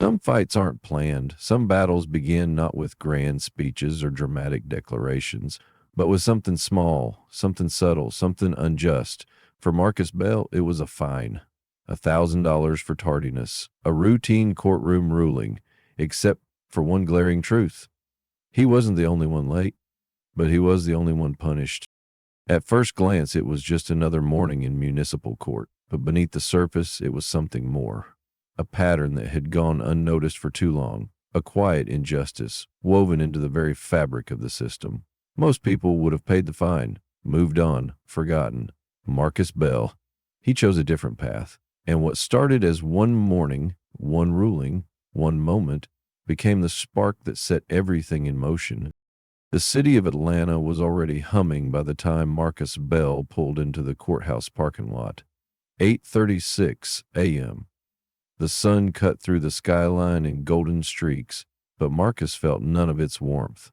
Some fights aren't planned. Some battles begin not with grand speeches or dramatic declarations, but with something small, something subtle, something unjust. For Marcus Bell, it was a fine, $1,000 for tardiness, a routine courtroom ruling, except for one glaring truth. He wasn't the only one late, but he was the only one punished. At first glance, it was just another morning in municipal court, but beneath the surface, it was something more. A pattern that had gone unnoticed for too long, a quiet injustice woven into the very fabric of the system. Most people would have paid the fine, moved on, forgotten. Marcus Bell, he chose a different path, and what started as one morning, one ruling, one moment, became the spark that set everything in motion. The city of Atlanta was already humming by the time Marcus Bell pulled into the courthouse parking lot. 8:36 a.m. The sun cut through the skyline in golden streaks, but Marcus felt none of its warmth.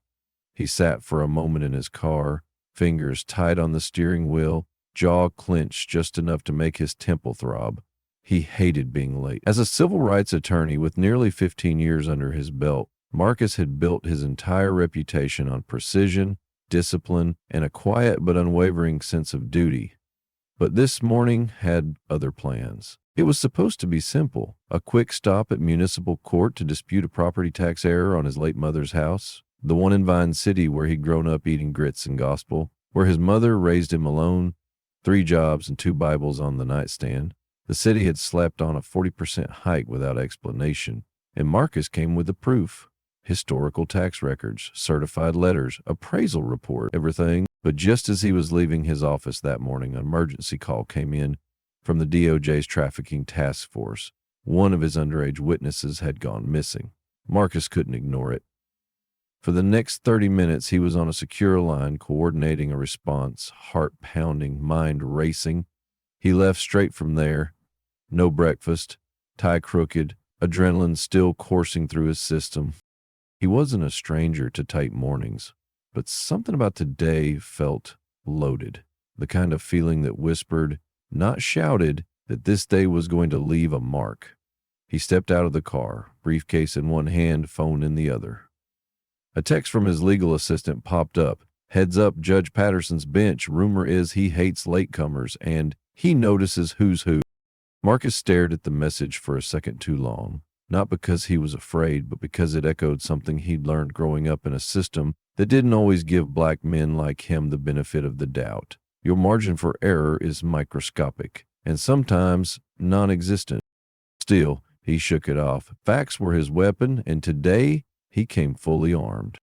He sat for a moment in his car, fingers tight on the steering wheel, jaw clenched just enough to make his temple throb. He hated being late. As a civil rights attorney with nearly 15 years under his belt, Marcus had built his entire reputation on precision, discipline, and a quiet but unwavering sense of duty. But this morning had other plans. It was supposed to be simple, a quick stop at municipal court to dispute a property tax error on his late mother's house, the one in Vine City where he'd grown up eating grits and gospel, where his mother raised him alone, 3 jobs and 2 Bibles on the nightstand. The city had slapped on a 40% hike without explanation, and Marcus came with the proof. Historical tax records, certified letters, appraisal report, everything. But just as he was leaving his office that morning, an emergency call came in from the DOJ's trafficking task force. One of his underage witnesses had gone missing. Marcus couldn't ignore it. For the next 30 minutes, he was on a secure line, coordinating a response, heart pounding, mind racing. He left straight from there. No breakfast, tie crooked, adrenaline still coursing through his system. He wasn't a stranger to tight mornings, but something about today felt loaded, the kind of feeling that whispered, not shouted, that this day was going to leave a mark. He stepped out of the car, briefcase in one hand, phone in the other. A text from his legal assistant popped up. Heads up, Judge Patterson's bench. Rumor is he hates latecomers, and he notices who's who. Marcus stared at the message for a second too long. Not because he was afraid, but because it echoed something he'd learned growing up in a system that didn't always give black men like him the benefit of the doubt. Your margin for error is microscopic, and sometimes non-existent. Still, he shook it off. Facts were his weapon, and today he came fully armed.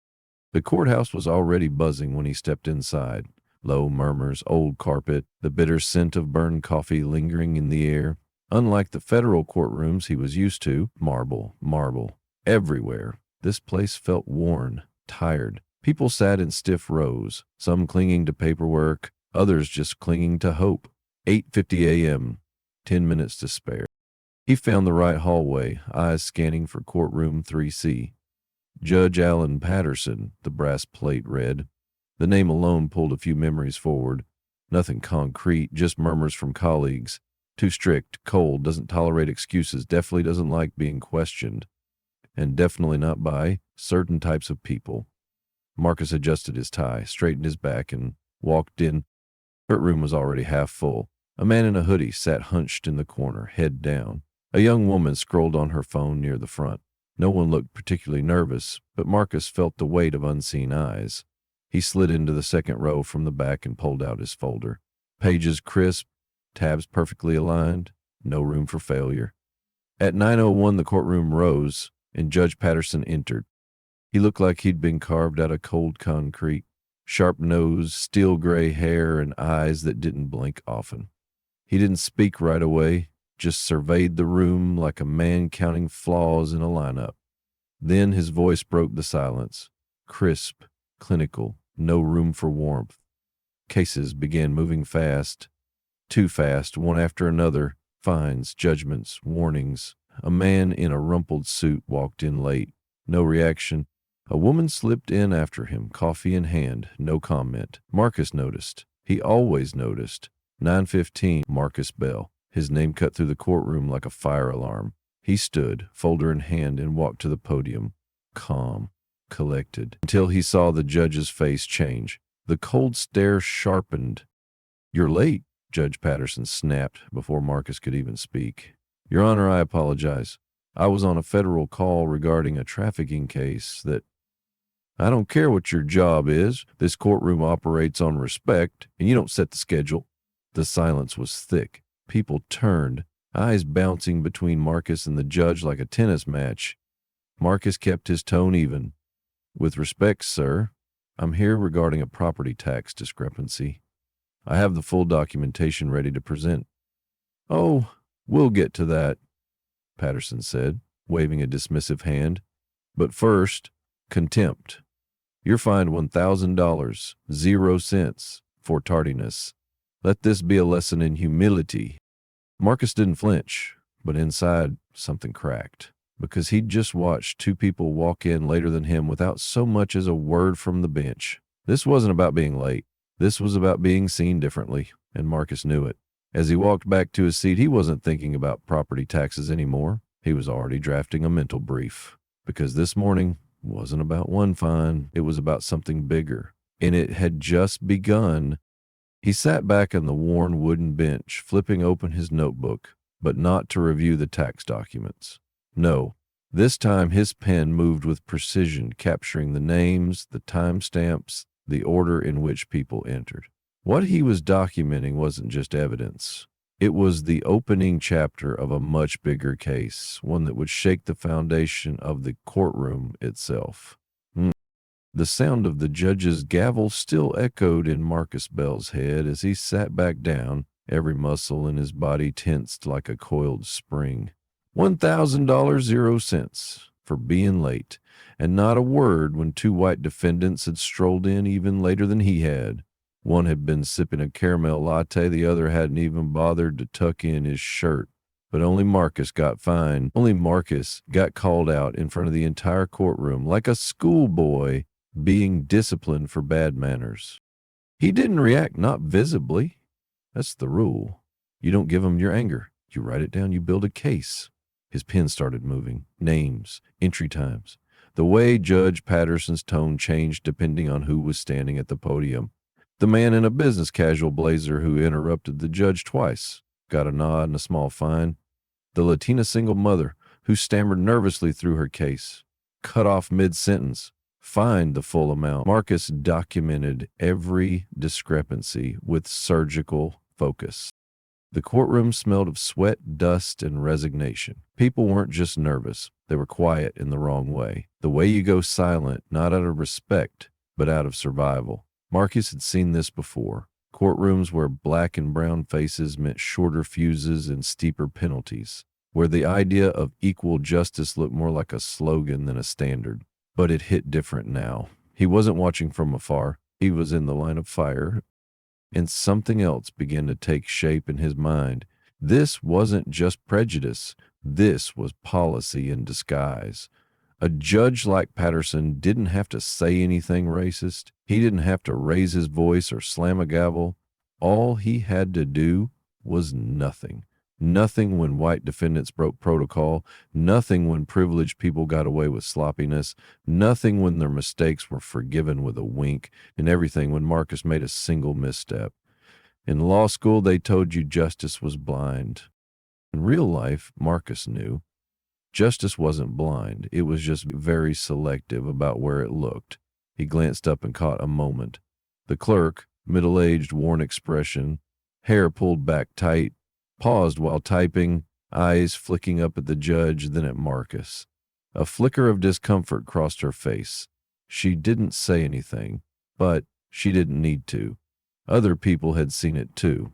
The courthouse was already buzzing when he stepped inside. Low murmurs, old carpet, the bitter scent of burned coffee lingering in the air. Unlike the federal courtrooms he was used to, marble, marble, everywhere, this place felt worn, tired. People sat in stiff rows, some clinging to paperwork, others just clinging to hope. 8:50 a.m., 10 minutes to spare. He found the right hallway, eyes scanning for courtroom 3C. Judge Allen Patterson, the brass plate read. The name alone pulled a few memories forward. Nothing concrete, just murmurs from colleagues. Too strict, cold, doesn't tolerate excuses, definitely doesn't like being questioned, and definitely not by certain types of people. Marcus adjusted his tie, straightened his back, and walked in. The courtroom was already half full. A man in a hoodie sat hunched in the corner, head down. A young woman scrolled on her phone near the front. No one looked particularly nervous, but Marcus felt the weight of unseen eyes. He slid into the second row from the back and pulled out his folder. Pages crisp, tabs perfectly aligned, no room for failure. At 9:01, the courtroom rose, and Judge Patterson entered. He looked like he'd been carved out of cold concrete. Sharp nose, steel gray hair, and eyes that didn't blink often. He didn't speak right away, just surveyed the room like a man counting flaws in a lineup. Then his voice broke the silence. Crisp, clinical, no room for warmth. Cases began moving fast. Too fast, one after another, fines, judgments, warnings. A man in a rumpled suit walked in late. No reaction. A woman slipped in after him, coffee in hand, no comment. Marcus noticed. He always noticed. 9:15, Marcus Bell. His name cut through the courtroom like a fire alarm. He stood, folder in hand, and walked to the podium, calm, collected, until he saw the judge's face change. The cold stare sharpened. "You're late," Judge Patterson snapped before Marcus could even speak. "Your Honor, I apologize. I was on a federal call regarding a trafficking case that—" "I don't care what your job is. This courtroom operates on respect, and you don't set the schedule." The silence was thick. People turned, eyes bouncing between Marcus and the judge like a tennis match. Marcus kept his tone even. "With respect, sir, I'm here regarding a property tax discrepancy. I have the full documentation ready to present." "Oh, we'll get to that," Patterson said, waving a dismissive hand. "But first, contempt. You're fined $1,000, 0 cents, for tardiness. Let this be a lesson in humility." Marcus didn't flinch, but inside something cracked, because he'd just watched two people walk in later than him without so much as a word from the bench. This wasn't about being late. This was about being seen differently, and Marcus knew it. As he walked back to his seat, he wasn't thinking about property taxes anymore. He was already drafting a mental brief, because this morning wasn't about one fine. It was about something bigger, and it had just begun. He sat back on the worn wooden bench, flipping open his notebook, but not to review the tax documents. No, this time his pen moved with precision, capturing the names, the timestamps, the order in which people entered. What he was documenting wasn't just evidence. It was the opening chapter of a much bigger case, one that would shake the foundation of the courtroom itself. The sound of the judge's gavel still echoed in Marcus Bell's head as he sat back down, every muscle in his body tensed like a coiled spring. $1,000, 0 cents, for being late, and not a word when two white defendants had strolled in even later than he had. One had been sipping a caramel latte, the other hadn't even bothered to tuck in his shirt. But only Marcus got fined. Only Marcus got called out in front of the entire courtroom like a schoolboy being disciplined for bad manners. He didn't react, not visibly. That's the rule. You don't give them your anger. You write it down, you build a case. His pen started moving. Names, entry times. The way Judge Patterson's tone changed depending on who was standing at the podium. The man in a business casual blazer who interrupted the judge twice got a nod and a small fine. The Latina single mother who stammered nervously through her case, cut off mid-sentence, fined the full amount. Marcus documented every discrepancy with surgical focus. The courtroom smelled of sweat, dust, and resignation. People weren't just nervous. They were quiet in the wrong way. The way you go silent, not out of respect, but out of survival. Marcus had seen this before. Courtrooms where black and brown faces meant shorter fuses and steeper penalties, where the idea of equal justice looked more like a slogan than a standard. But it hit different now. He wasn't watching from afar. He was in the line of fire, and something else began to take shape in his mind. This wasn't just prejudice. This was policy in disguise. A judge like Patterson didn't have to say anything racist. He didn't have to raise his voice or slam a gavel. All he had to do was nothing. Nothing when white defendants broke protocol. Nothing when privileged people got away with sloppiness. Nothing when their mistakes were forgiven with a wink. And everything when Marcus made a single misstep. In law school, they told you justice was blind. In real life, Marcus knew. Justice wasn't blind. It was just very selective about where it looked. He glanced up and caught a moment. The clerk, middle-aged, worn expression, hair pulled back tight, paused while typing, eyes flicking up at the judge, then at Marcus. A flicker of discomfort crossed her face. She didn't say anything, but she didn't need to. Other people had seen it too.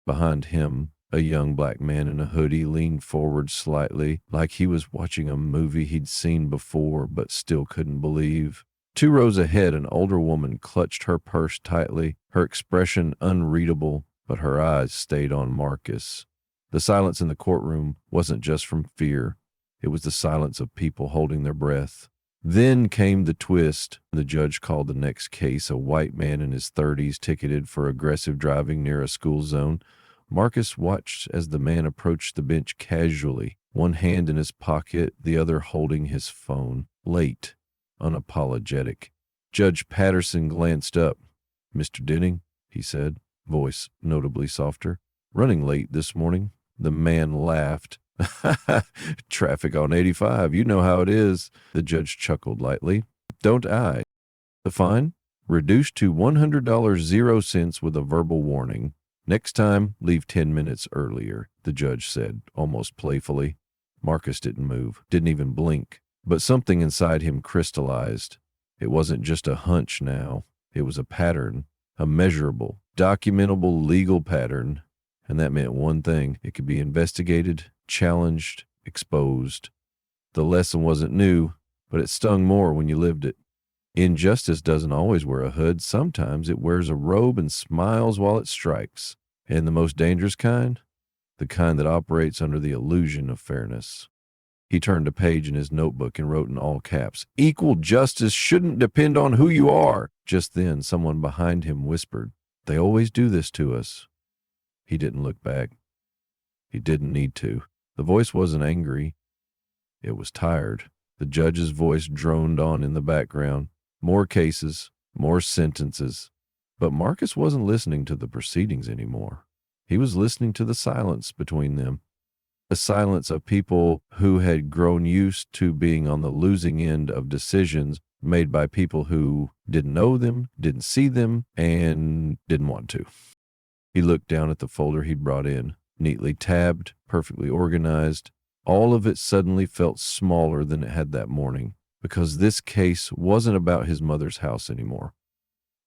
Behind him, a young black man in a hoodie leaned forward slightly, like he was watching a movie he'd seen before but still couldn't believe. 2 rows ahead, an older woman clutched her purse tightly, her expression unreadable, but her eyes stayed on Marcus. The silence in the courtroom wasn't just from fear. It was the silence of people holding their breath. Then came the twist. The judge called the next case, a white man in his 30s ticketed for aggressive driving near a school zone. Marcus watched as the man approached the bench casually, one hand in his pocket, the other holding his phone. Late, unapologetic. Judge Patterson glanced up. "Mr. Denning," he said, voice notably softer. "Running late this morning." The man laughed. "Traffic on 85. You know how it is." The judge chuckled lightly. "Don't I?" The fine? "Reduced to $100 0 cents with a verbal warning. Next time, leave 10 minutes earlier," the judge said, almost playfully. Marcus didn't move, didn't even blink, but something inside him crystallized. It wasn't just a hunch now. It was a pattern, a measurable, documentable legal pattern. And that meant one thing: it could be investigated, challenged, exposed. The lesson wasn't new, but it stung more when you lived it. Injustice doesn't always wear a hood. Sometimes it wears a robe and smiles while it strikes. And the most dangerous kind? The kind that operates under the illusion of fairness. He turned a page in his notebook and wrote in all caps, "Equal justice shouldn't depend on who you are." Just then, someone behind him whispered, "They always do this to us." He didn't look back. He didn't need to. The voice wasn't angry. It was tired. The judge's voice droned on in the background. More cases, more sentences. But Marcus wasn't listening to the proceedings anymore. He was listening to the silence between them. The silence of people who had grown used to being on the losing end of decisions made by people who didn't know them, didn't see them, and didn't want to. He looked down at the folder he'd brought in, neatly tabbed, perfectly organized. All of it suddenly felt smaller than it had that morning, because this case wasn't about his mother's house anymore.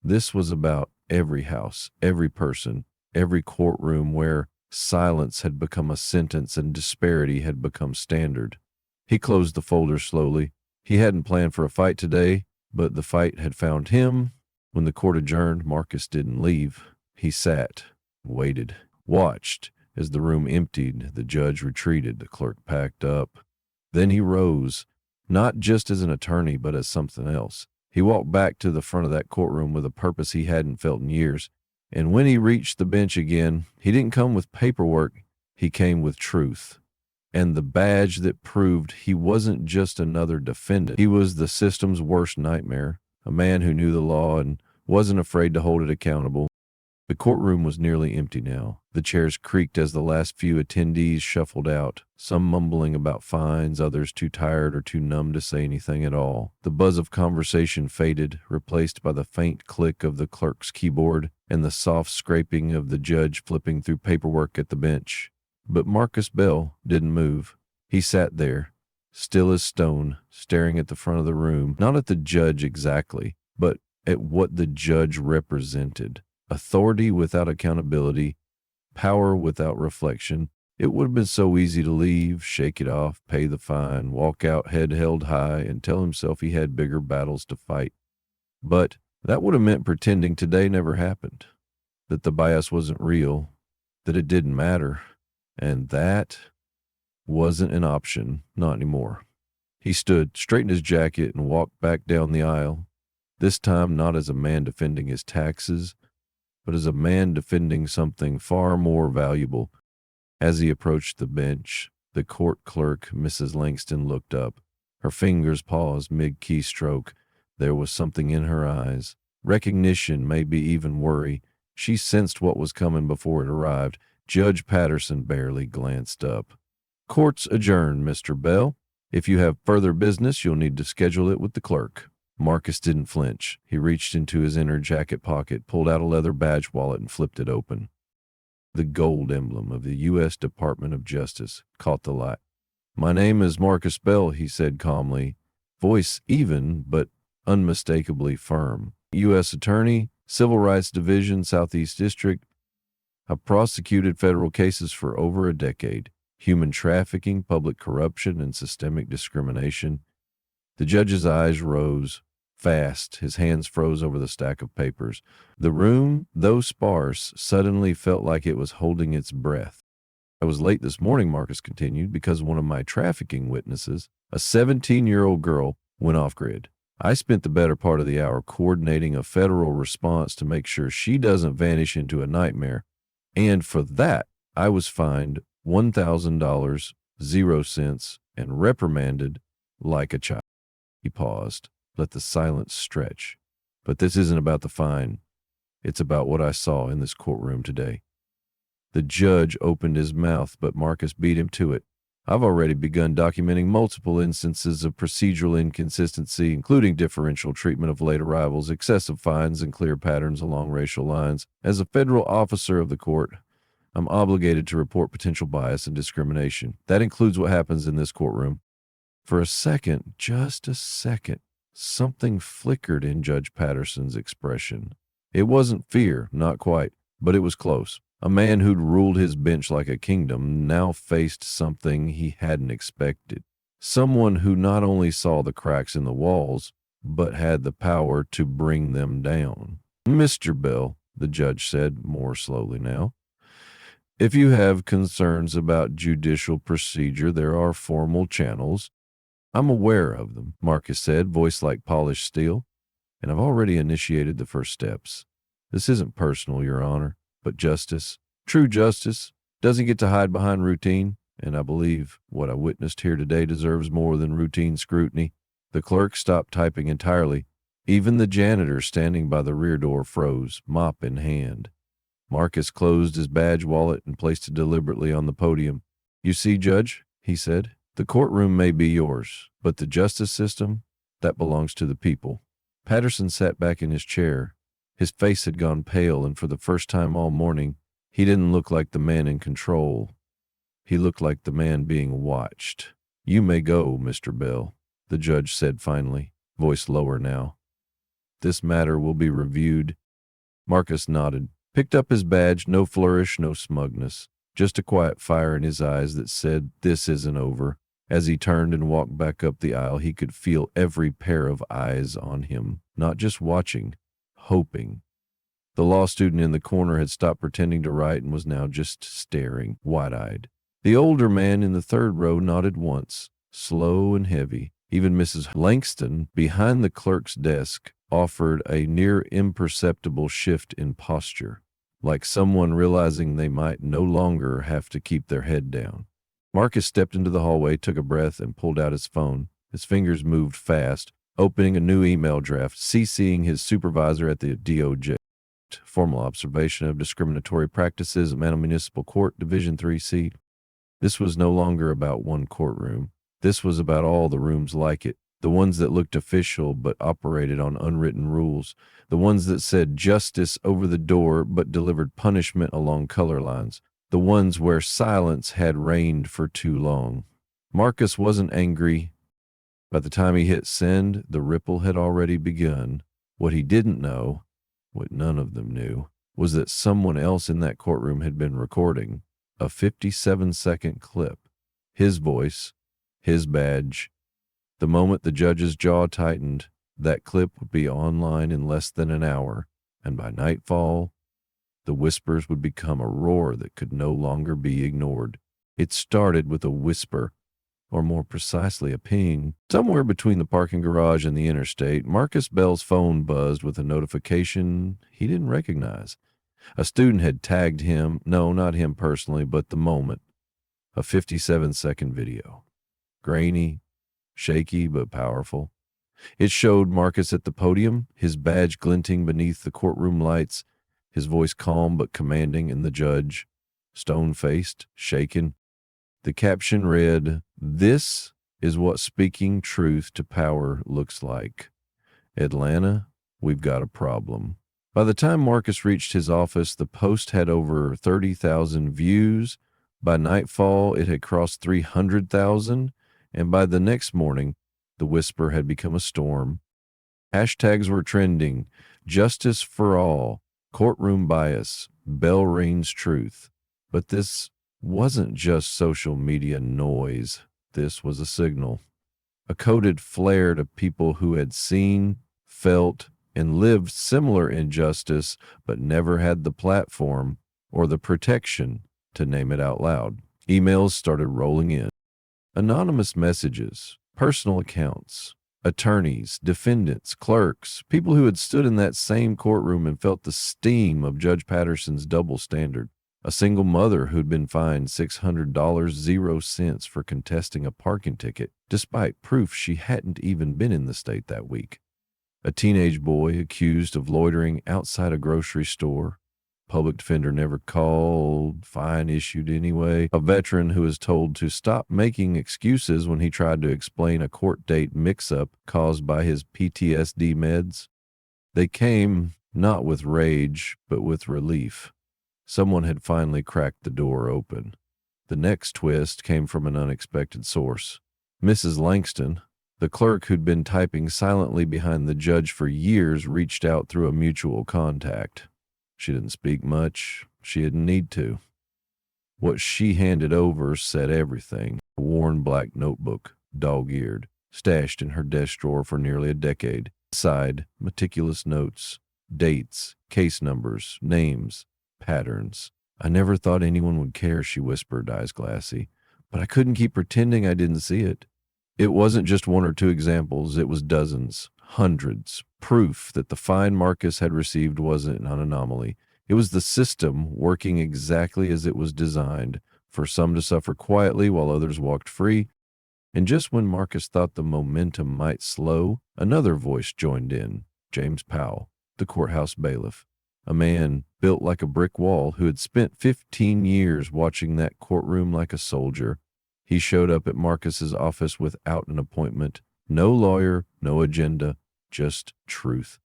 This was about every house, every person, every courtroom where silence had become a sentence and disparity had become standard. He closed the folder slowly. He hadn't planned for a fight today, but the fight had found him. When the court adjourned, Marcus didn't leave. He sat, waited, watched. As the room emptied, the judge retreated, the clerk packed up. Then he rose, not just as an attorney, but as something else. He walked back to the front of that courtroom with a purpose he hadn't felt in years. And when he reached the bench again, he didn't come with paperwork. He came with truth. And the badge that proved he wasn't just another defendant. He was the system's worst nightmare, a man who knew the law and wasn't afraid to hold it accountable. The courtroom was nearly empty now. The chairs creaked as the last few attendees shuffled out, some mumbling about fines, others too tired or too numb to say anything at all. The buzz of conversation faded, replaced by the faint click of the clerk's keyboard and the soft scraping of the judge flipping through paperwork at the bench. But Marcus Bell didn't move. He sat there, still as stone, staring at the front of the room, not at the judge exactly, but at what the judge represented. Authority without accountability, power without reflection. It would have been so easy to leave, shake it off, pay the fine, walk out head held high, and tell himself he had bigger battles to fight. But that would have meant pretending today never happened, that the bias wasn't real, that it didn't matter. And that wasn't an option, not anymore. He stood, straightened his jacket, and walked back down the aisle, this time not as a man defending his taxes, but as a man defending something far more valuable. As he approached the bench, the court clerk, Mrs. Langston, looked up. Her fingers paused mid-keystroke. There was something in her eyes. Recognition, maybe even worry. She sensed what was coming before it arrived. Judge Patterson barely glanced up. "Court's adjourned, Mr. Bell. If you have further business, you'll need to schedule it with the clerk." Marcus didn't flinch. He reached into his inner jacket pocket, pulled out a leather badge wallet, and flipped it open. The gold emblem of the U.S. Department of Justice caught the light. "My name is Marcus Bell," he said calmly, voice even but unmistakably firm. "U.S. Attorney, Civil Rights Division, Southeast District. I've prosecuted federal cases for over a decade. Human trafficking, public corruption, and systemic discrimination." The judge's eyes rose fast. His hands froze over the stack of papers. The room, though sparse, suddenly felt like it was holding its breath. "I was late this morning," Marcus continued, "because one of my trafficking witnesses, a 17-year-old girl, went off-grid. I spent the better part of the hour coordinating a federal response to make sure she doesn't vanish into a nightmare. And for that, I was fined $1,000 0 cents, and reprimanded like a child. He paused, let the silence stretch. But this isn't about the fine. It's about what I saw in this courtroom today. The judge opened his mouth, but Marcus beat him to it. I've already begun documenting multiple instances of procedural inconsistency, including differential treatment of late arrivals, excessive fines, and clear patterns along racial lines. As a federal officer of the court, I'm obligated to report potential bias and discrimination. That includes what happens in this courtroom. For a second, just a second, something flickered in Judge Patterson's expression. It wasn't fear, not quite, but it was close. A man who'd ruled his bench like a kingdom now faced something he hadn't expected. Someone who not only saw the cracks in the walls, but had the power to bring them down. Mr. Bell, the judge said more slowly now, if you have concerns about judicial procedure, there are formal channels. I'm aware of them, Marcus said, voice like polished steel, and I've already initiated the first steps. This isn't personal, Your Honor, but justice, true justice, doesn't get to hide behind routine, and I believe what I witnessed here today deserves more than routine scrutiny. The clerk stopped typing entirely. Even the janitor standing by the rear door froze, mop in hand. Marcus closed his badge wallet and placed it deliberately on the podium. You see, Judge, he said, the courtroom may be yours, but the justice system, that belongs to the people. Patterson sat back in his chair. His face had gone pale, and for the first time all morning, he didn't look like the man in control. He looked like the man being watched. You may go, Mr. Bell, the judge said finally, voice lower now. This matter will be reviewed. Marcus nodded, picked up his badge, no flourish, no smugness, just a quiet fire in his eyes that said, this isn't over. As he turned and walked back up the aisle, he could feel every pair of eyes on him, not just watching, hoping. The law student in the corner had stopped pretending to write and was now just staring, wide-eyed. The older man in the third row nodded once, slow and heavy. Even Mrs. Langston, behind the clerk's desk, offered a near imperceptible shift in posture, like someone realizing they might no longer have to keep their head down. Marcus stepped into the hallway, took a breath, and pulled out his phone. His fingers moved fast, opening a new email draft, CCing his supervisor at the DOJ. Formal observation of discriminatory practices at Manor Municipal Court, Division 3C. This was no longer about one courtroom. This was about all the rooms like it, the ones that looked official but operated on unwritten rules, the ones that said justice over the door but delivered punishment along color lines, the ones where silence had reigned for too long. Marcus wasn't angry. By the time he hit send, the ripple had already begun. What he didn't know, what none of them knew, was that someone else in that courtroom had been recording a 57-second clip. His voice, his badge. The moment the judge's jaw tightened, that clip would be online in less than an hour, and by nightfall, the whispers would become a roar that could no longer be ignored. It started with a whisper, or more precisely a ping. Somewhere between the parking garage and the interstate, Marcus Bell's phone buzzed with a notification he didn't recognize. A student had tagged him, no, not him personally, but the moment. A 57-second video. Grainy, shaky, but powerful. It showed Marcus at the podium, his badge glinting beneath the courtroom lights, his voice calm but commanding, and the judge, stone-faced, shaken. The caption read, "This is what speaking truth to power looks like. Atlanta, we've got a problem." By the time Marcus reached his office, the post had over 30,000 views. By nightfall, it had crossed 300,000, and by the next morning, the whisper had become a storm. Hashtags were trending: justice for all, courtroom bias, Bell reigns truth. But this wasn't just social media noise. This was a signal, a coded flare to people who had seen, felt, and lived similar injustice, but never had the platform or the protection to name it out loud. Emails started rolling in. Anonymous messages, personal accounts, attorneys, defendants, clerks, people who had stood in that same courtroom and felt the steam of Judge Patterson's double standard. A single mother who'd been fined $600.00 for contesting a parking ticket, despite proof she hadn't even been in the state that week. A teenage boy accused of loitering outside a grocery store. Public defender never called, fine issued anyway. A veteran who was told to stop making excuses when he tried to explain a court date mix-up caused by his PTSD meds. They came not with rage, but with relief. Someone had finally cracked the door open. The next twist came from an unexpected source. Mrs. Langston, the clerk who'd been typing silently behind the judge for years, reached out through a mutual contact. She didn't speak much. She didn't need to. What she handed over said everything. A worn black notebook, dog-eared, stashed in her desk drawer for nearly a decade. Inside, meticulous notes, dates, case numbers, names, patterns. "I never thought anyone would care," she whispered, eyes glassy. "But I couldn't keep pretending I didn't see it." It wasn't just one or two examples, it was dozens, hundreds. Proof that the fine Marcus had received wasn't an anomaly. It was the system working exactly as it was designed, for some to suffer quietly while others walked free. And just when Marcus thought the momentum might slow, another voice joined in, James Powell, the courthouse bailiff, a man built like a brick wall who had spent 15 years watching that courtroom like a soldier. He showed up at Marcus's office without an appointment. No lawyer, no agenda, just truth.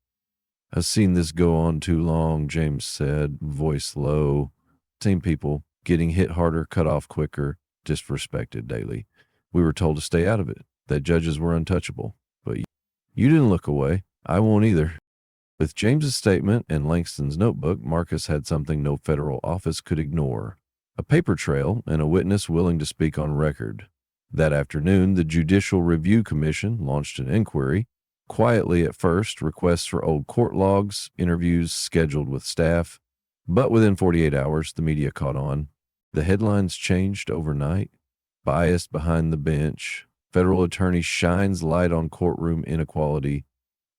"I've seen this go on too long," James said, voice low. "Same people, getting hit harder, cut off quicker, disrespected daily. We were told to stay out of it, that judges were untouchable. But you didn't look away. I won't either." With James's statement and Langston's notebook, Marcus had something no federal office could ignore: a paper trail and a witness willing to speak on record. That afternoon, the Judicial Review Commission launched an inquiry. Quietly at first, requests for old court logs, interviews scheduled with staff. But within 48 hours, the media caught on. The headlines changed overnight. Biased behind the bench. Federal attorney shines light on courtroom inequality.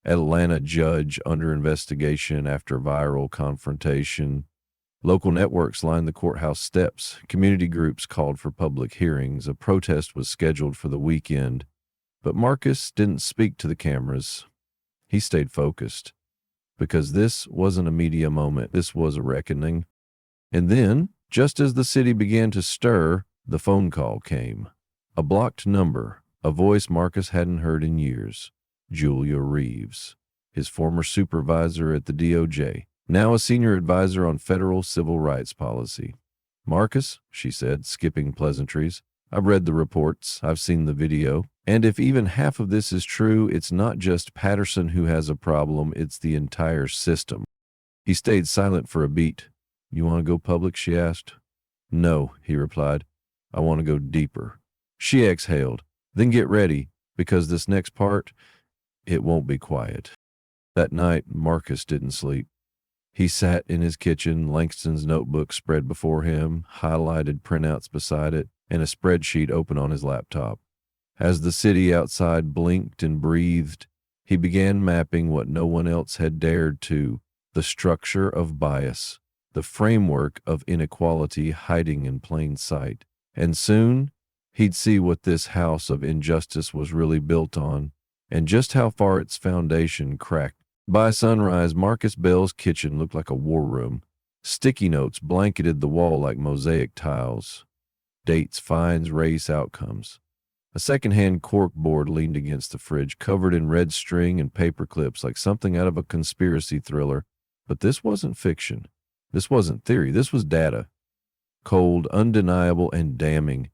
Atlanta judge under investigation after viral confrontation. Local networks lined the courthouse steps. Community groups called for public hearings. A protest was scheduled for the weekend. But Marcus didn't speak to the cameras. He stayed focused. Because this wasn't a media moment. This was a reckoning. And then, just as the city began to stir, the phone call came. A blocked number, a voice Marcus hadn't heard in years. Julia Reeves, his former supervisor at the DOJ, now a senior advisor on federal civil rights policy. "Marcus," she said, skipping pleasantries, "I've read the reports, I've seen the video, and if even half of this is true, it's not just Patterson who has a problem, it's the entire system." He stayed silent for a beat. "You want to go public?" she asked. "No," he replied. "I want to go deeper." She exhaled. "Then get ready, because this next part, it won't be quiet." That night, Marcus didn't sleep. He sat in his kitchen, Langston's notebook spread before him, highlighted printouts beside it, and a spreadsheet open on his laptop. As the city outside blinked and breathed, he began mapping what no one else had dared to: the structure of bias, the framework of inequality hiding in plain sight. And soon, he'd see what this house of injustice was really built on, and just how far its foundation cracked. By sunrise, Marcus Bell's kitchen looked like a war room. Sticky notes blanketed the wall like mosaic tiles. Dates, fines, race, outcomes. A secondhand cork board leaned against the fridge, covered in red string and paper clips like something out of a conspiracy thriller. But this wasn't fiction. This wasn't theory. This was data. Cold, undeniable, and damning.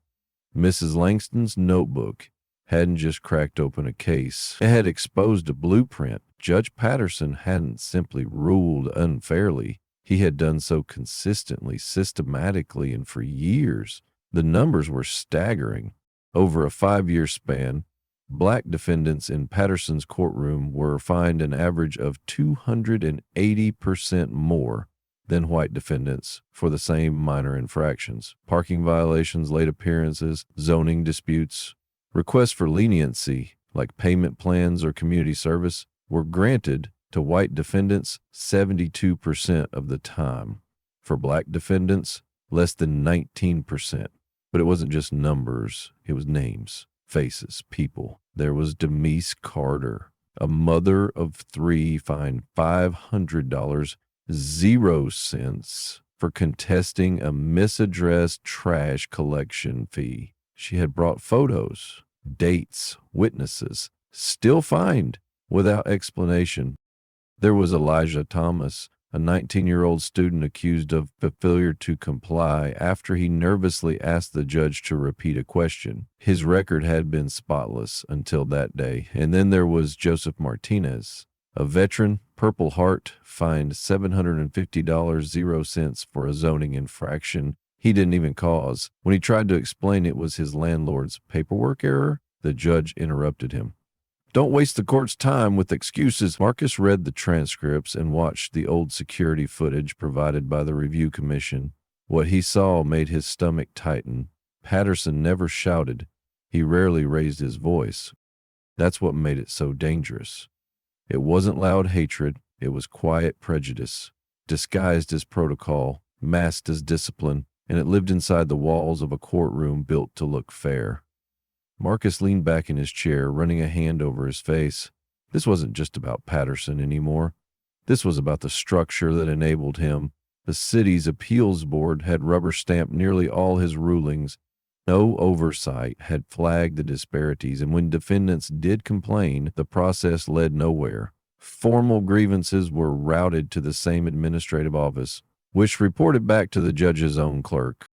Mrs. Langston's notebook hadn't just cracked open a case. It had exposed a blueprint. Judge Patterson hadn't simply ruled unfairly. He had done so consistently, systematically, and for years. The numbers were staggering. Over a 5-year span, black defendants in Patterson's courtroom were fined an average of 280% more than white defendants for the same minor infractions. Parking violations, late appearances, zoning disputes. Requests for leniency, like payment plans or community service, were granted to white defendants 72% of the time. For black defendants, less than 19%. But it wasn't just numbers, it was names, faces, people. There was Denise Carter, a mother of three, fined $500, 0 cents for contesting a misaddressed trash collection fee. She had brought photos, dates, witnesses, still fined without explanation. There was Elijah Thomas, a 19-year-old student accused of failure to comply after he nervously asked the judge to repeat a question. His record had been spotless until that day. And then there was Joseph Martinez, a veteran, Purple Heart, fined $750, 0 cents for a zoning infraction he didn't even cause. When he tried to explain it was his landlord's paperwork error, the judge interrupted him. "Don't waste the court's time with excuses." Marcus read the transcripts and watched the old security footage provided by the review commission. What he saw made his stomach tighten. Patterson never shouted. He rarely raised his voice. That's what made it so dangerous. It wasn't loud hatred. It was quiet prejudice, disguised as protocol, masked as discipline, and it lived inside the walls of a courtroom built to look fair. Marcus leaned back in his chair, running a hand over his face. This wasn't just about Patterson anymore. This was about the structure that enabled him. The city's appeals board had rubber-stamped nearly all his rulings. No oversight had flagged the disparities, and when defendants did complain, the process led nowhere. Formal grievances were routed to the same administrative office, which reported back to the judge's own clerk.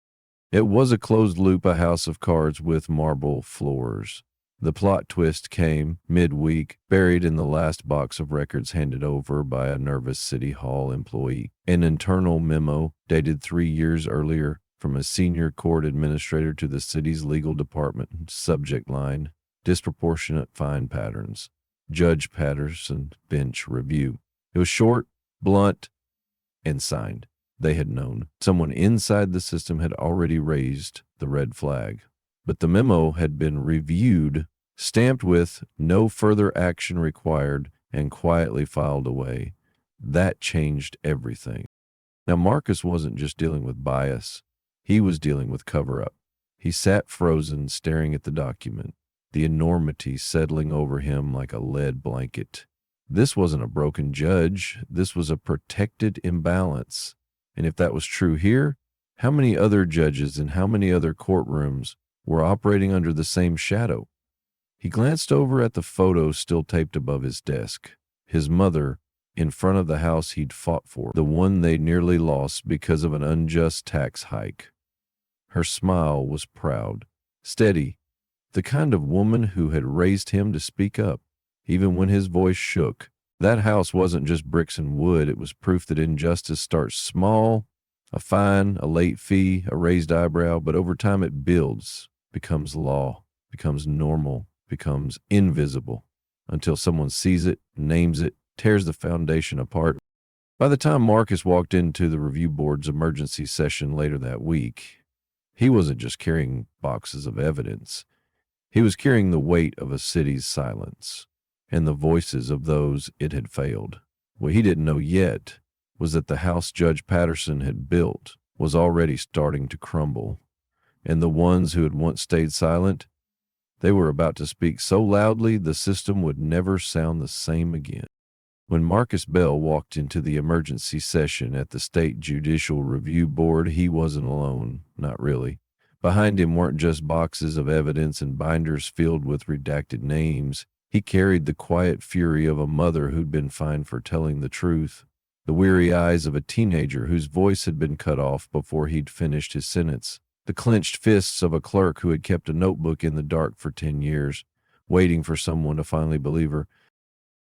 It was a closed loop, a house of cards with marble floors. The plot twist came midweek, buried in the last box of records handed over by a nervous City Hall employee. An internal memo dated 3 years earlier from a senior court administrator to the city's legal department. Subject line: disproportionate fine patterns. Judge Patterson bench review. It was short, blunt, and signed. They had known. Someone inside the system had already raised the red flag. But the memo had been reviewed, stamped with "no further action required," and quietly filed away. That changed everything. Now, Marcus wasn't just dealing with bias. He was dealing with cover-up. He sat frozen, staring at the document, the enormity settling over him like a lead blanket. This wasn't a broken judge. This was a protected imbalance. And if that was true here, how many other judges in how many other courtrooms were operating under the same shadow? He glanced over at the photo still taped above his desk. His mother, in front of the house he'd fought for, the one they nearly lost because of an unjust tax hike. Her smile was proud, steady, the kind of woman who had raised him to speak up, even when his voice shook. That house wasn't just bricks and wood. It was proof that injustice starts small, a fine, a late fee, a raised eyebrow, but over time it builds, becomes law, becomes normal, becomes invisible, until someone sees it, names it, tears the foundation apart. By the time Marcus walked into the review board's emergency session later that week, he wasn't just carrying boxes of evidence. He was carrying the weight of a city's silence and the voices of those it had failed. What he didn't know yet was that the house Judge Patterson had built was already starting to crumble, and the ones who had once stayed silent, they were about to speak so loudly the system would never sound the same again. When Marcus Bell walked into the emergency session at the State Judicial Review Board, he wasn't alone, not really. Behind him weren't just boxes of evidence and binders filled with redacted names. He carried the quiet fury of a mother who'd been fined for telling the truth, the weary eyes of a teenager whose voice had been cut off before he'd finished his sentence, the clenched fists of a clerk who had kept a notebook in the dark for 10 years, waiting for someone to finally believe her.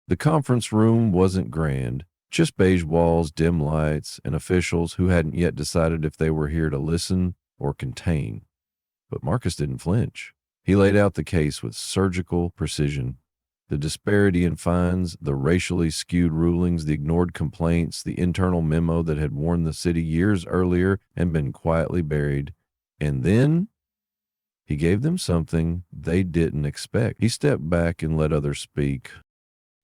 The conference room wasn't grand, just beige walls, dim lights, and officials who hadn't yet decided if they were here to listen or contain. But Marcus didn't flinch. He laid out the case with surgical precision. The disparity in fines, the racially skewed rulings, the ignored complaints, the internal memo that had warned the city years earlier and been quietly buried. And then he gave them something they didn't expect. He stepped back and let others speak.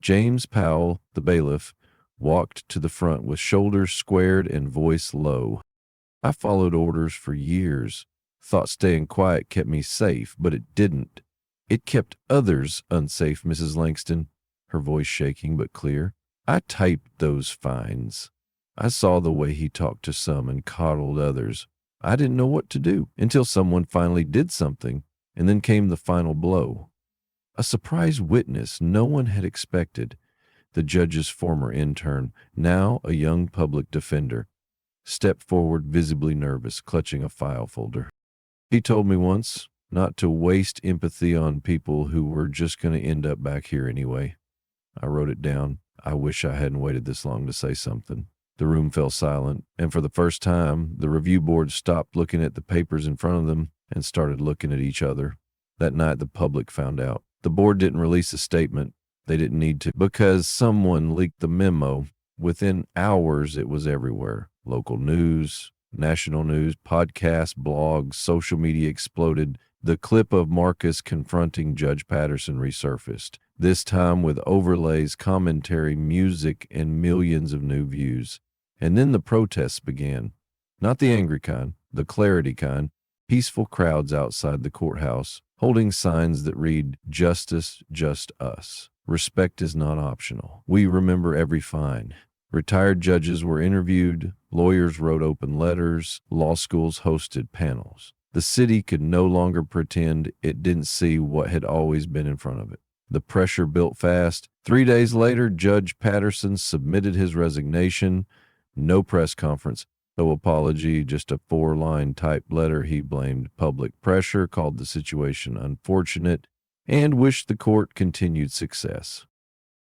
James Powell, the bailiff, walked to the front with shoulders squared and voice low. I followed orders for years, thought staying quiet kept me safe, but it didn't. It kept others unsafe, Mrs. Langston, her voice shaking but clear. I typed those fines. I saw the way he talked to some and coddled others. I didn't know what to do until someone finally did something, and then came the final blow. A surprise witness no one had expected, the judge's former intern, now a young public defender, stepped forward visibly nervous, clutching a file folder. He told me once not to waste empathy on people who were just going to end up back here anyway. I wrote it down. I wish I hadn't waited this long to say something. The room fell silent, and for the first time, the review board stopped looking at the papers in front of them and started looking at each other. That night, the public found out. The board didn't release a statement. They didn't need to, because someone leaked the memo. Within hours, it was everywhere. Local news, national news, podcasts, blogs, social media exploded. The clip of Marcus confronting Judge Patterson resurfaced, this time with overlays, commentary, music, and millions of new views. And then the protests began. Not the angry kind, the clarity kind. Peaceful crowds outside the courthouse, holding signs that read, "Justice, just us. Respect is not optional. We remember every fine." Retired judges were interviewed, lawyers wrote open letters, law schools hosted panels. The city could no longer pretend it didn't see what had always been in front of it. The pressure built fast. 3 days later, Judge Patterson submitted his resignation. No press conference, no apology, just a 4-line typed letter. He blamed public pressure, called the situation unfortunate, and wished the court continued success.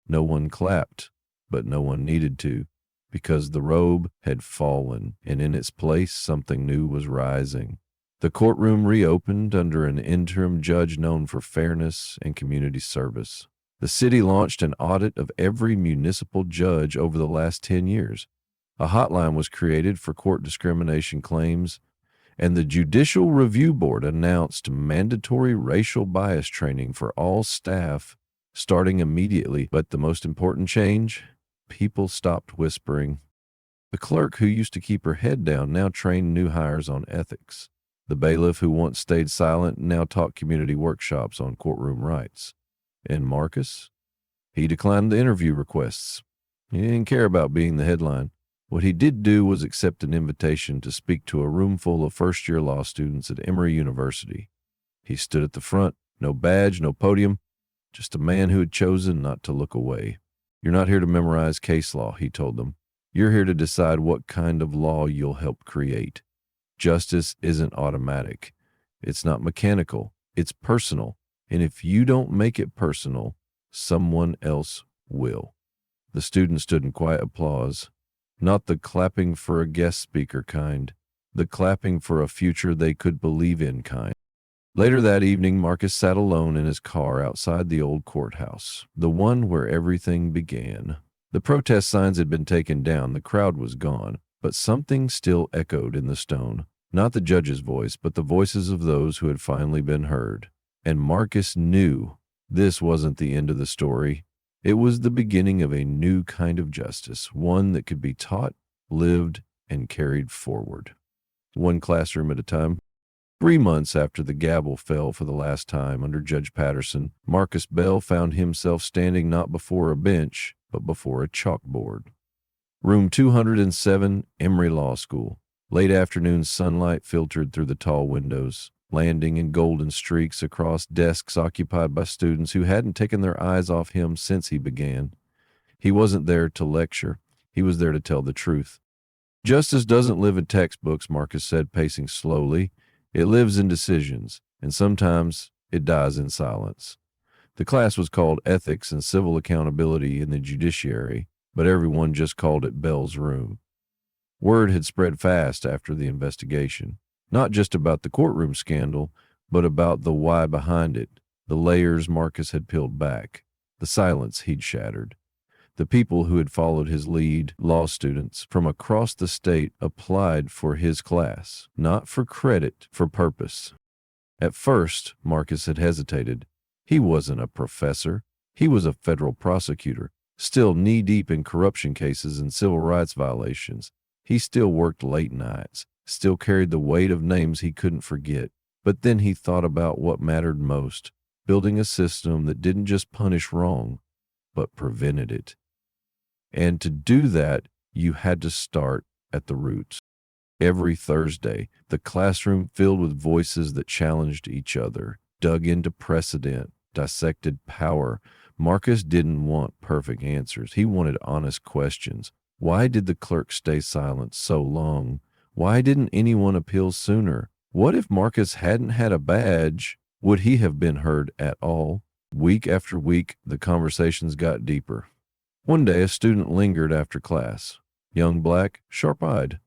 No one clapped, but no one needed to, because the robe had fallen, and in its place something new was rising. The courtroom reopened under an interim judge known for fairness and community service. The city launched an audit of every municipal judge over the last 10 years. A hotline was created for court discrimination claims, and the Judicial Review Board announced mandatory racial bias training for all staff starting immediately. But the most important change? People stopped whispering. The clerk who used to keep her head down now trained new hires on ethics. The bailiff who once stayed silent now taught community workshops on courtroom rights. And Marcus? He declined the interview requests. He didn't care about being the headline. What he did do was accept an invitation to speak to a room full of first-year law students at Emory University. He stood at the front, no badge, no podium, just a man who had chosen not to look away. "You're not here to memorize case law," he told them. "You're here to decide what kind of law you'll help create. Justice isn't automatic. It's not mechanical. It's personal. And if you don't make it personal, someone else will." The students stood in quiet applause, not the clapping for a guest speaker kind, the clapping for a future they could believe in kind. Later that evening, Marcus sat alone in his car outside the old courthouse, the one where everything began. The protest signs had been taken down, the crowd was gone, but something still echoed in the stone. Not the judge's voice, but the voices of those who had finally been heard. And Marcus knew this wasn't the end of the story. It was the beginning of a new kind of justice, one that could be taught, lived, and carried forward. One classroom at a time. 3 months after the gavel fell for the last time under Judge Patterson, Marcus Bell found himself standing not before a bench, but before a chalkboard. Room 207, Emory Law School. Late afternoon sunlight filtered through the tall windows, landing in golden streaks across desks occupied by students who hadn't taken their eyes off him since he began. He wasn't there to lecture. He was there to tell the truth. "Justice doesn't live in textbooks," Marcus said, pacing slowly. "It lives in decisions, and sometimes it dies in silence." The class was called Ethics and Civil Accountability in the Judiciary, but everyone just called it Bell's Room. Word had spread fast after the investigation, not just about the courtroom scandal, but about the why behind it, the layers Marcus had peeled back, the silence he'd shattered. The people who had followed his lead, law students from across the state, applied for his class, not for credit, for purpose. At first, Marcus had hesitated. He wasn't a professor. He was a federal prosecutor, still knee-deep in corruption cases and civil rights violations. He still worked late nights, still carried the weight of names he couldn't forget. But then he thought about what mattered most, building a system that didn't just punish wrong, but prevented it. And to do that, you had to start at the roots. Every Thursday, the classroom filled with voices that challenged each other, dug into precedent, dissected power. Marcus didn't want perfect answers. He wanted honest questions. Why did the clerk stay silent so long? Why didn't anyone appeal sooner? What if Marcus hadn't had a badge? Would he have been heard at all? Week after week, the conversations got deeper. One day, a student lingered after class. Young, black, sharp-eyed.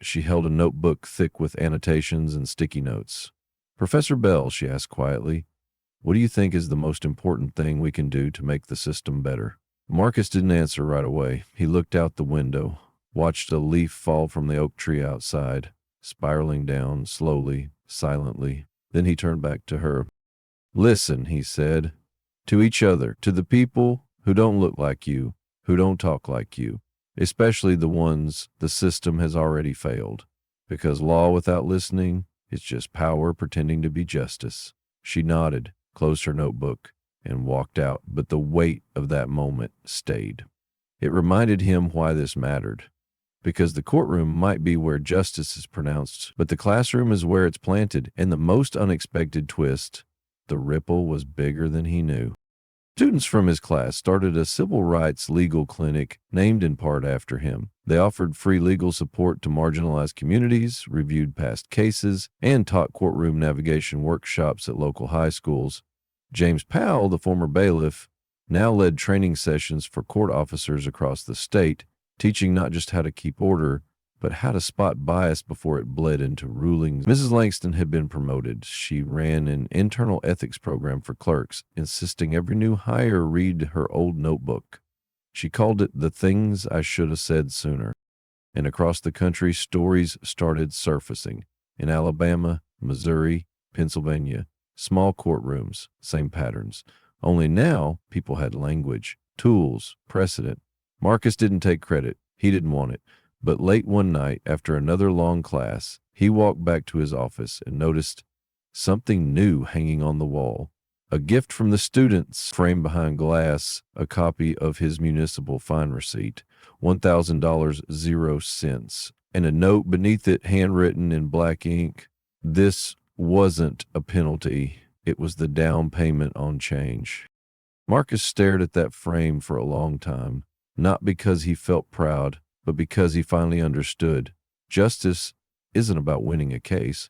She held a notebook thick with annotations and sticky notes. "Professor Bell," she asked quietly, "what do you think is the most important thing we can do to make the system better?" Marcus didn't answer right away. He looked out the window, watched a leaf fall from the oak tree outside, spiraling down slowly, silently. Then he turned back to her. "Listen," he said, "to each other, to the people who don't look like you, who don't talk like you, especially the ones the system has already failed. Because law without listening is just power pretending to be justice." She nodded, closed her notebook, and walked out, but the weight of that moment stayed. It reminded him why this mattered. Because the courtroom might be where justice is pronounced, but the classroom is where it's planted, and the most unexpected twist, the ripple was bigger than he knew. Students from his class started a civil rights legal clinic named in part after him. They offered free legal support to marginalized communities, reviewed past cases, and taught courtroom navigation workshops at local high schools. James Powell, the former bailiff, now led training sessions for court officers across the state, teaching not just how to keep order, but how to spot bias before it bled into rulings. Mrs. Langston had been promoted. She ran an internal ethics program for clerks, insisting every new hire read her old notebook. She called it "The Things I Should Have Said Sooner." And across the country, stories started surfacing. In Alabama, Missouri, Pennsylvania, small courtrooms, same patterns. Only now, people had language, tools, precedent. Marcus didn't take credit. He didn't want it. But late one night, after another long class, he walked back to his office and noticed something new hanging on the wall. A gift from the students, framed behind glass, a copy of his municipal fine receipt, $1,000, 0 cents, and a note beneath it handwritten in black ink. This wasn't a penalty. It was the down payment on change. Marcus stared at that frame for a long time, not because he felt proud, but because he finally understood. Justice isn't about winning a case.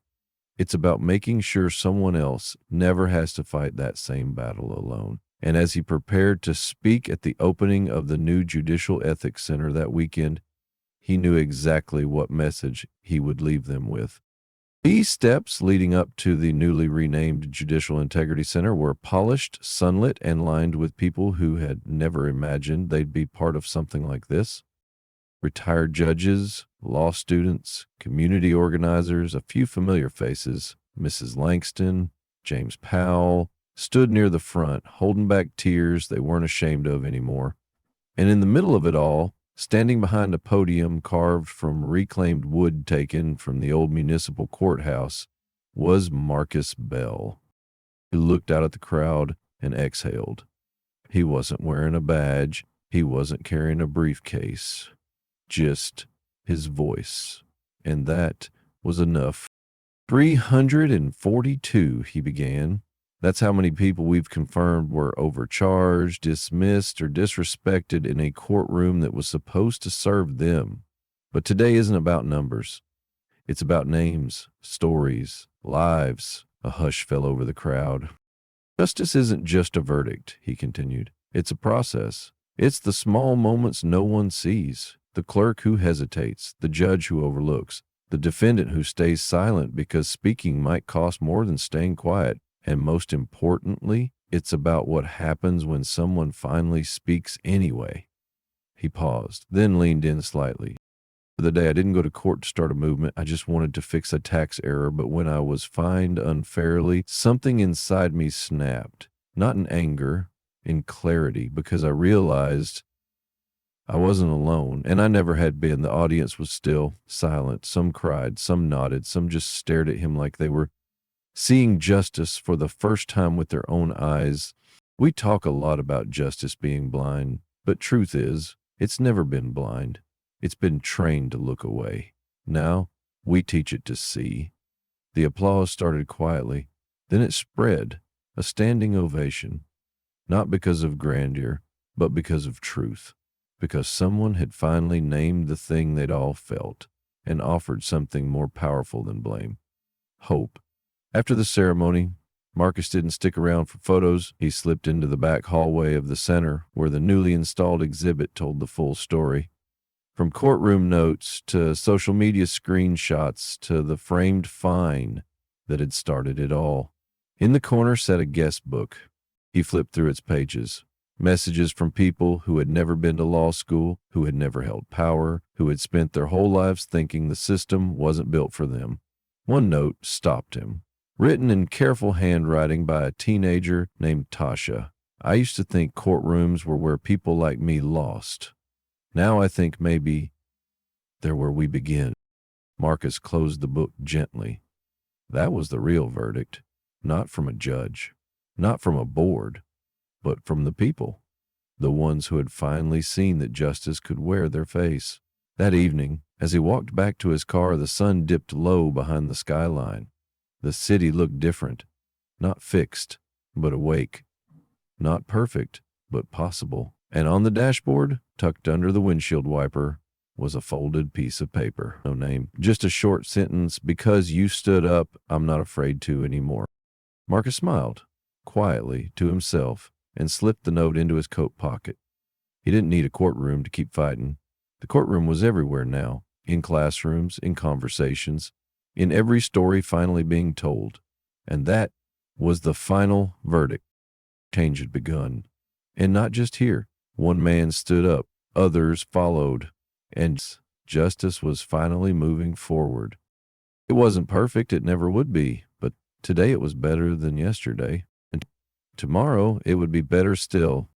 It's about making sure someone else never has to fight that same battle alone. And as he prepared to speak at the opening of the new Judicial Ethics Center that weekend, he knew exactly what message he would leave them with. These steps leading up to the newly renamed Judicial Integrity Center were polished, sunlit, and lined with people who had never imagined they'd be part of something like this. Retired judges, law students, community organizers, a few familiar faces. Mrs. Langston, James Powell, stood near the front, holding back tears they weren't ashamed of anymore. And in the middle of it all, standing behind a podium carved from reclaimed wood taken from the old municipal courthouse, was Marcus Bell. He looked out at the crowd and exhaled. He wasn't wearing a badge. He wasn't carrying a briefcase. Just his voice. And that was enough. 342, he began. That's how many people we've confirmed were overcharged, dismissed, or disrespected in a courtroom that was supposed to serve them. But today isn't about numbers. It's about names, stories, lives. A hush fell over the crowd. Justice isn't just a verdict, he continued. It's a process. It's the small moments no one sees. The clerk who hesitates, the judge who overlooks, the defendant who stays silent because speaking might cost more than staying quiet. And most importantly, it's about what happens when someone finally speaks anyway. He paused, then leaned in slightly. For the day, I didn't go to court to start a movement. I just wanted to fix a tax error, but when I was fined unfairly, something inside me snapped. Not in anger, in clarity, because I realized I wasn't alone, and I never had been. The audience was still, silent. Some cried, some nodded, some just stared at him like they were seeing justice for the first time with their own eyes. We talk a lot about justice being blind, but truth is, it's never been blind. It's been trained to look away. Now, we teach it to see. The applause started quietly. Then it spread, a standing ovation, not because of grandeur, but because of truth, because someone had finally named the thing they'd all felt and offered something more powerful than blame: hope. After the ceremony, Marcus didn't stick around for photos. He slipped into the back hallway of the center where the newly installed exhibit told the full story. From courtroom notes to social media screenshots to the framed fine that had started it all. In the corner sat a guest book. He flipped through its pages. Messages from people who had never been to law school, who had never held power, who had spent their whole lives thinking the system wasn't built for them. One note stopped him. Written in careful handwriting by a teenager named Tasha. I used to think courtrooms were where people like me lost. Now I think maybe they're where we begin. Marcus closed the book gently. That was the real verdict. Not from a judge, not from a board, but from the people. The ones who had finally seen that justice could wear their face. That evening, as he walked back to his car, the sun dipped low behind the skyline. The city looked different. Not fixed, but awake. Not perfect, but possible. And on the dashboard, tucked under the windshield wiper, was a folded piece of paper. No name. Just a short sentence: because you stood up, I'm not afraid to anymore. Marcus smiled, quietly, to himself, and slipped the note into his coat pocket. He didn't need a courtroom to keep fighting. The courtroom was everywhere now, in classrooms, in conversations, in every story finally being told. And that was the final verdict. Change had begun. And not just here. One man stood up, others followed, and justice was finally moving forward. It wasn't perfect, it never would be, but today it was better than yesterday. And tomorrow it would be better still.